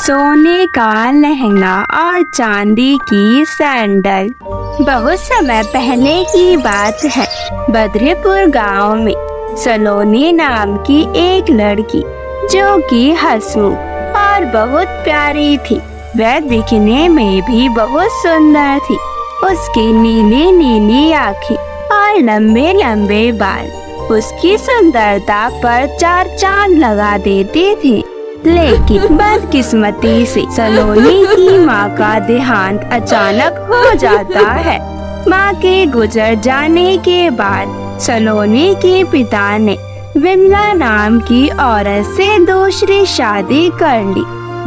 सोने का लहंगा और चांदी की सैंडल। बहुत समय पहले की बात है। बद्रीपुर गांव में सलोनी नाम की एक लड़की जो कि हंसमुख और बहुत प्यारी थी। वह दिखने में भी बहुत सुंदर थी। उसकी नीली नीली आँखें और लंबे लंबे बाल उसकी सुंदरता पर चार चांद लगा देते थे। लेकिन बदकिस्मती से सलोनी की माँ का देहांत अचानक हो जाता है। माँ के गुजर जाने के बाद सलोनी के पिता ने विमला नाम की औरत से दूसरी शादी कर ली।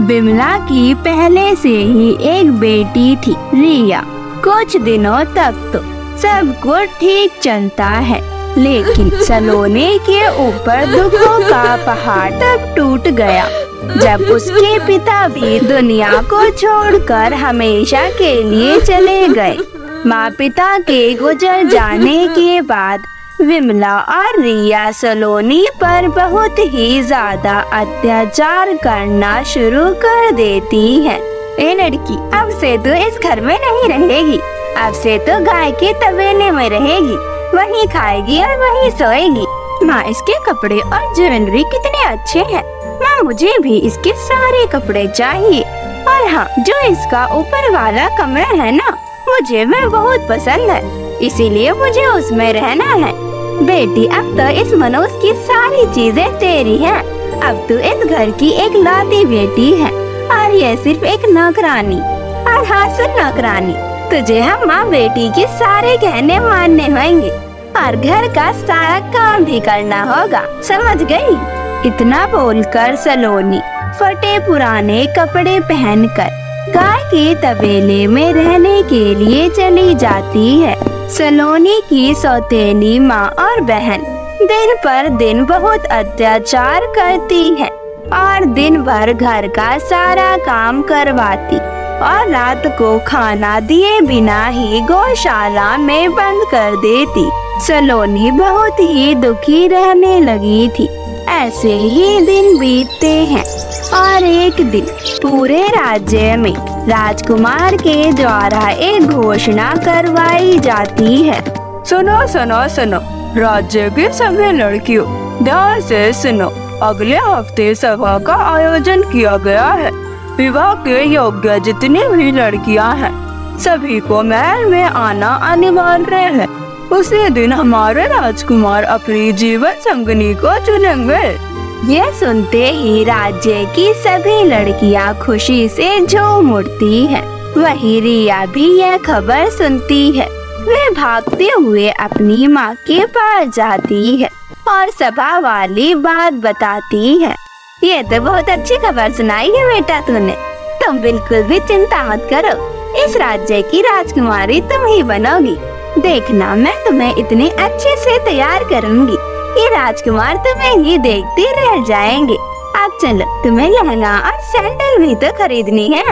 विमला की पहले से ही एक बेटी थी, रिया। कुछ दिनों तक तो सब कुछ ठीक चलता है, लेकिन सलोनी के ऊपर दुखों का पहाड़ तब टूट गया जब उसके पिता भी दुनिया को छोड़कर हमेशा के लिए चले गए। माँ पिता के गुजर जाने के बाद विमला और रिया सलोनी पर बहुत ही ज्यादा अत्याचार करना शुरू कर देती है। ए लड़की, अब से तू इस घर में नहीं रहेगी। अब से तो गाय के तबेले में रहेगी, वहीं खाएगी और वहीं सोएगी। माँ, इसके कपड़े और ज्वेलरी कितने अच्छे हैं। माँ, मुझे भी इसके सारे कपड़े चाहिए। और हाँ, जो इसका ऊपर वाला कमरा है ना, मुझे वह बहुत पसंद है, इसीलिए मुझे उसमें रहना है। बेटी, अब तो इस मनुष्य की सारी चीजें तेरी हैं। अब तू इस घर की एक लौती बेटी है और यह सिर्फ एक नौकरानी। और हाँ सुन नौकरानी, तुझे हम माँ बेटी के सारे कहने मानने होंगे और घर का सारा काम भी करना होगा, समझ गई? इतना बोलकर सलोनी फटे पुराने कपड़े पहनकर गाय के तबेले में रहने के लिए चली जाती है। सलोनी की सौतेली माँ और बहन दिन पर दिन बहुत अत्याचार करती है और दिन भर घर का सारा काम करवाती और रात को खाना दिए बिना ही गौशाला में बंद कर देती। सलोनी बहुत ही दुखी रहने लगी थी। ऐसे ही दिन बीतते हैं और एक दिन पूरे राज्य में राजकुमार के द्वारा एक घोषणा करवाई जाती है। सुनो सुनो सुनो, राज्य के सभी लड़कियों, ध्यान से सुनो। अगले हफ्ते सभा का आयोजन किया गया है। विवाह के योग्य जितनी भी लड़कियां हैं, सभी को महल में आना अनिवार्य है। उसी दिन हमारे राजकुमार अपनी जीवन संगनी को चुनेंगे। यह सुनते ही राज्य की सभी लड़कियां खुशी से झूम उठती है। वही रिया भी यह खबर सुनती है। वह भागते हुए अपनी माँ के पास जाती है और सभा वाली बात बताती है। ये तो बहुत अच्छी खबर सुनाई है बेटा तूने। तुम बिल्कुल भी चिंता मत करो, इस राज्य की राजकुमारी तुम ही बनोगी। देखना, मैं तुम्हें इतने अच्छे से तैयार करूंगी कि राजकुमार तुम्हें ही देखते रह जाएंगे। अब चलो, तुम्हें लहंगा और सैंडल भी तो खरीदनी है।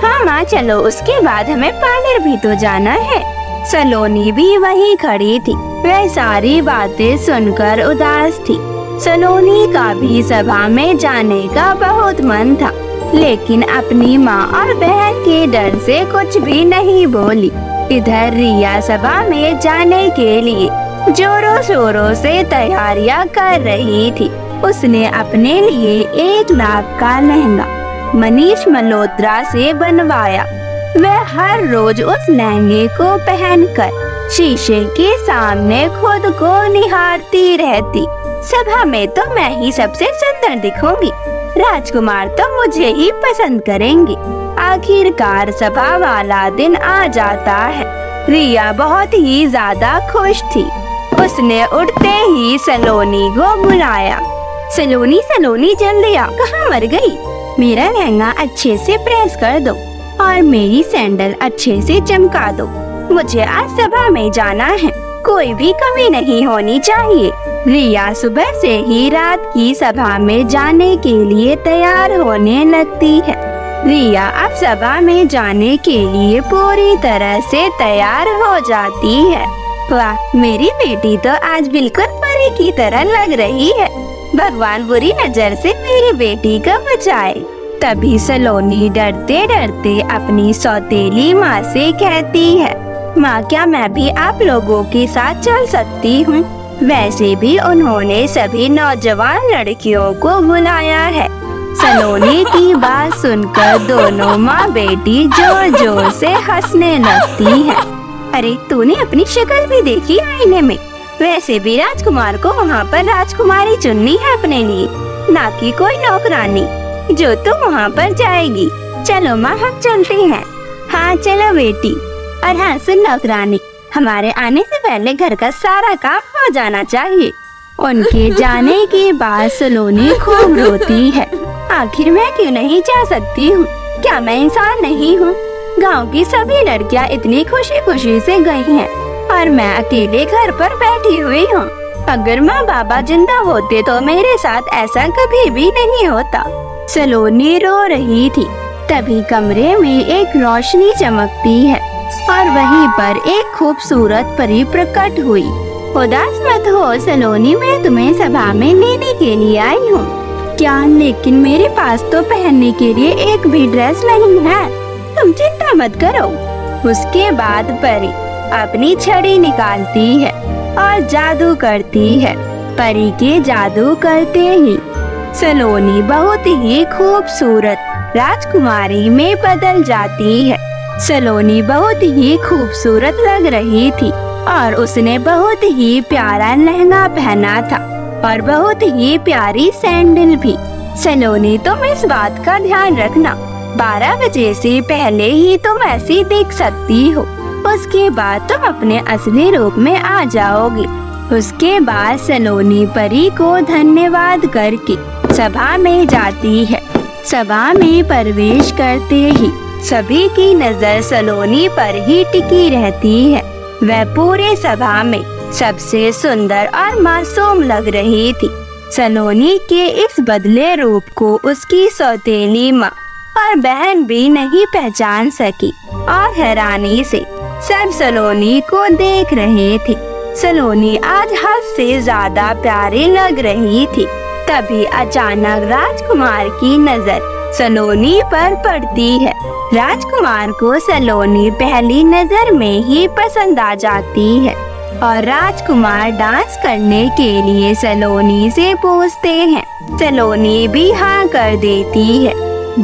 हाँ माँ, चलो, उसके बाद हमें पार्लर भी तो जाना है। सलोनी भी वहीं खड़ी थी। वह सारी बातें सुनकर उदास थी। सलोनी का भी सभा में जाने का बहुत मन था, लेकिन अपनी माँ और बहन के डर से कुछ भी नहीं बोली। इधर रिया सभा में जाने के लिए जोरों शोरों से तैयारियां कर रही थी। उसने अपने लिए 1 लाख का लहंगा मनीष मल्होत्रा से बनवाया। वह हर रोज उस लहंगे को पहनकर शीशे के सामने खुद को निहारती रहती। सभा में तो मैं ही सबसे सुंदर दिखूंगी, राजकुमार तो मुझे ही पसंद करेंगे। आखिरकार सभा वाला दिन आ जाता है। रिया बहुत ही ज्यादा खुश थी। उसने उठते ही सलोनी को बुलाया। सलोनी सलोनी जल्दी आ, कहाँ मर गई? मेरा लहंगा अच्छे से प्रेस कर दो और मेरी सैंडल अच्छे से चमका दो। मुझे आज सभा में जाना है, कोई भी कमी नहीं होनी चाहिए। रिया सुबह से ही रात की सभा में जाने के लिए तैयार होने लगती है। रिया अब सभा में जाने के लिए पूरी तरह से तैयार हो जाती है। वाह, मेरी बेटी तो आज बिल्कुल परी की तरह लग रही है। भगवान बुरी नजर से मेरी बेटी को बचाए। तभी सलोनी डरते डरते अपनी सौतेली माँ से कहती है, माँ क्या मैं भी आप लोगों के साथ चल सकती हूँ? वैसे भी उन्होंने सभी नौजवान लड़कियों को बुलाया है। सलोनी की बात सुनकर दोनों माँ बेटी जोर जोर से हंसने लगती है। अरे तूने अपनी शक्ल भी देखी आईने में? वैसे भी राजकुमार को वहाँ पर राजकुमारी चुननी है अपने लिए, ना कि कोई नौकरानी जो तुम वहाँ पर जाएगी। चलो माँ हम चलते हैं। हाँ चलो बेटी। और हाँ सुन नौकरानी, हमारे आने से पहले घर का सारा काम हो जाना चाहिए। उनके जाने के बाद सलोनी खूब रोती है। आखिर मैं क्यों नहीं जा सकती हूँ? क्या मैं इंसान नहीं हूँ? गांव की सभी लड़कियाँ इतनी खुशी खुशी से गई हैं और मैं अकेले घर पर बैठी हुई हूँ। अगर माँ बाबा जिंदा होते तो मेरे साथ ऐसा कभी भी नहीं होता। सलोनी रो रही थी। तभी कमरे में एक रोशनी चमकती है और वहीं पर एक खूबसूरत परी प्रकट हुई। उदास मत हो सलोनी, मैं तुम्हें सभा में लेने के लिए आई हूँ। क्या? लेकिन मेरे पास तो पहनने के लिए एक भी ड्रेस नहीं है। तुम चिंता मत करो। उसके बाद परी अपनी छड़ी निकालती है और जादू करती है। परी के जादू करते ही सलोनी बहुत ही खूबसूरत राजकुमारी में बदल जाती है। सलोनी बहुत ही खूबसूरत लग रही थी और उसने बहुत ही प्यारा लहंगा पहना था और बहुत ही प्यारी सैंडल भी। सलोनी तुम इस बात का ध्यान रखना, 12 बजे से पहले ही तुम ऐसी दिख सकती हो। उसके बाद तुम अपने असली रूप में आ जाओगी। उसके बाद सलोनी परी को धन्यवाद करके सभा में जाती है। सभा में प्रवेश करते ही सभी की नजर सलोनी पर ही टिकी रहती है। वह पूरे सभा में सबसे सुंदर और मासूम लग रही थी। सलोनी के इस बदले रूप को उसकी सौतेली माँ और बहन भी नहीं पहचान सकी और हैरानी से सब सलोनी को देख रहे थे। सलोनी आज हद से ज्यादा प्यारी लग रही थी। तभी अचानक राजकुमार की नजर सलोनी पर पड़ती है। राजकुमार को सलोनी पहली नजर में ही पसंद आ जाती है और राजकुमार डांस करने के लिए सलोनी से पूछते हैं। सलोनी भी हाँ कर देती है।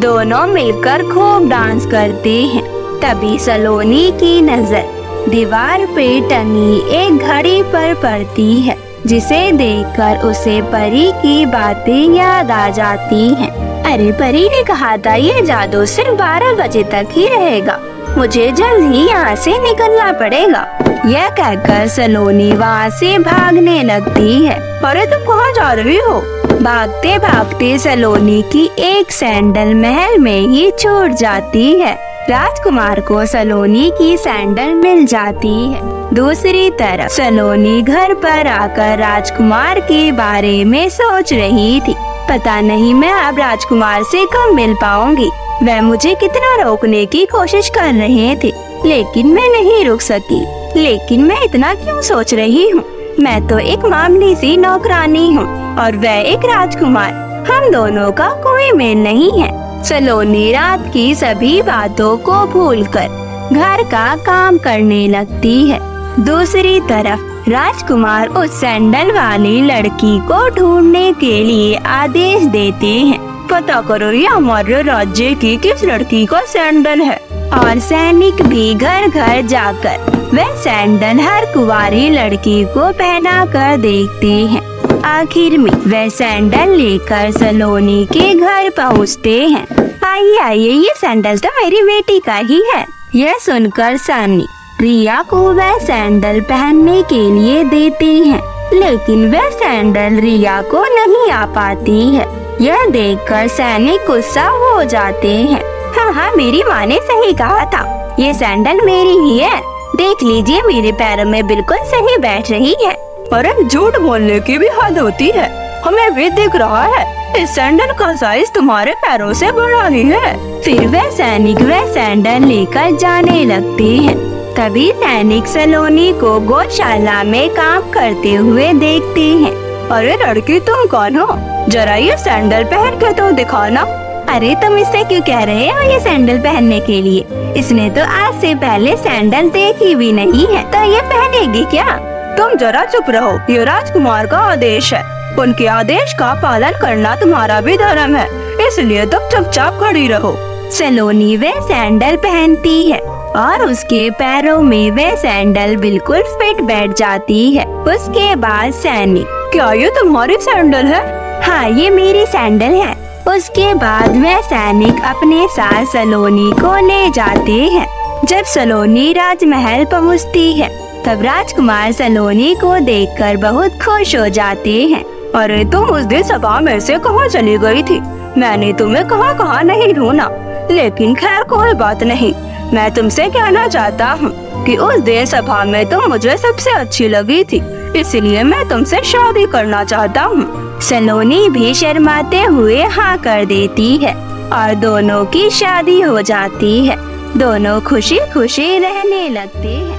दोनों मिलकर खूब डांस करते हैं। तभी सलोनी की नजर दीवार पे टंगी एक घड़ी पर पड़ती है, जिसे देखकर उसे परी की बातें याद आ जाती हैं। अरे परी ने कहा था ये जादू सिर्फ 12 बजे तक ही रहेगा, मुझे जल्द ही यहाँ से निकलना पड़ेगा। यह कहकर सलोनी वहाँ से भागने लगती है। अरे तुम कहाँ जा रही हो? भागते भागते सलोनी की एक सैंडल महल में ही छूट जाती है। राजकुमार को सलोनी की सैंडल मिल जाती है। दूसरी तरफ सलोनी घर पर आकर राजकुमार के बारे में सोच रही थी। पता नहीं मैं अब राजकुमार से कब मिल पाऊंगी। वह मुझे कितना रोकने की कोशिश कर रहे थे, लेकिन मैं नहीं रुक सकी। लेकिन मैं इतना क्यों सोच रही हूँ? मैं तो एक मामूली सी नौकरानी हूँ और वह एक राजकुमार। हम दोनों का कोई मेल नहीं है। सलोनी रात की सभी बातों को भूलकर घर का काम करने लगती है। दूसरी तरफ राजकुमार उस सैंडल वाली लड़की को ढूंढने के लिए आदेश देते हैं। पता करो ये हमारे राज्य की किस लड़की का सैंडल है। और सैनिक भी घर घर जाकर वह सैंडल हर कुंवारी लड़की को पहना कर देखते हैं। आखिर में वह सैंडल लेकर सलोनी के घर पहुँचते हैं। आइए आइए, ये सैंडल तो मेरी बेटी का ही है। यह सुनकर सैनिक रिया को वह सैंडल पहनने के लिए देते हैं, लेकिन वह सैंडल रिया को नहीं आ पाती है। यह देखकर सैनिक गुस्सा हो जाते हैं। हाँ, मेरी माँ ने सही कहा था, ये सैंडल मेरी ही है। देख लीजिए मेरे पैरों में बिल्कुल सही बैठ रही है। अरे झूठ बोलने की भी हद होती है, हमें भी दिख रहा है इस सैंडल का साइज तुम्हारे पैरों से बड़ा ही है। फिर वह सैनिक वह सैंडल लेकर जाने लगते हैं। तभी सैनिक सलोनी को गौशाला में काम करते हुए देखते हैं। अरे लड़की तुम कौन हो? जरा ये सैंडल पहन के तो दिखाना। अरे तुम इससे क्यों कह रहे हो ये सैंडल पहनने के लिए? इसने तो आज से पहले सैंडल देखी भी नहीं है, तो ये पहनेगी क्या? तुम जरा चुप रहो, ये राजकुमार का आदेश है। उनके आदेश का पालन करना तुम्हारा भी धर्म है, इसलिए तुम चुपचाप खड़ी रहो। सलोनी वे सैंडल पहनती है और उसके पैरों में वे सैंडल बिल्कुल फिट बैठ जाती है। उसके बाद सैनिक, क्या ये तुम्हारी सैंडल है? हाँ, ये मेरी सैंडल है। उसके बाद वह सैनिक अपने साथ सलोनी को ले जाते हैं। जब सलोनी राजमहल पहुँचती है तब राजकुमार सलोनी को देखकर बहुत खुश हो जाते हैं। अरे तुम उस दिन सभा में से कहाँ चली गई थी? मैंने तुम्हें कहाँ कहाँ नहीं ढूंढा, लेकिन खैर कोई बात नहीं। मैं तुमसे कहना चाहता हूँ कि उस दिन सभा में तुम मुझे सबसे अच्छी लगी थी, इसलिए मैं तुमसे शादी करना चाहता हूँ। सलोनी भी शर्माते हुए हाँ कर देती है और दोनों की शादी हो जाती है। दोनों खुशी खुशी रहने लगते हैं।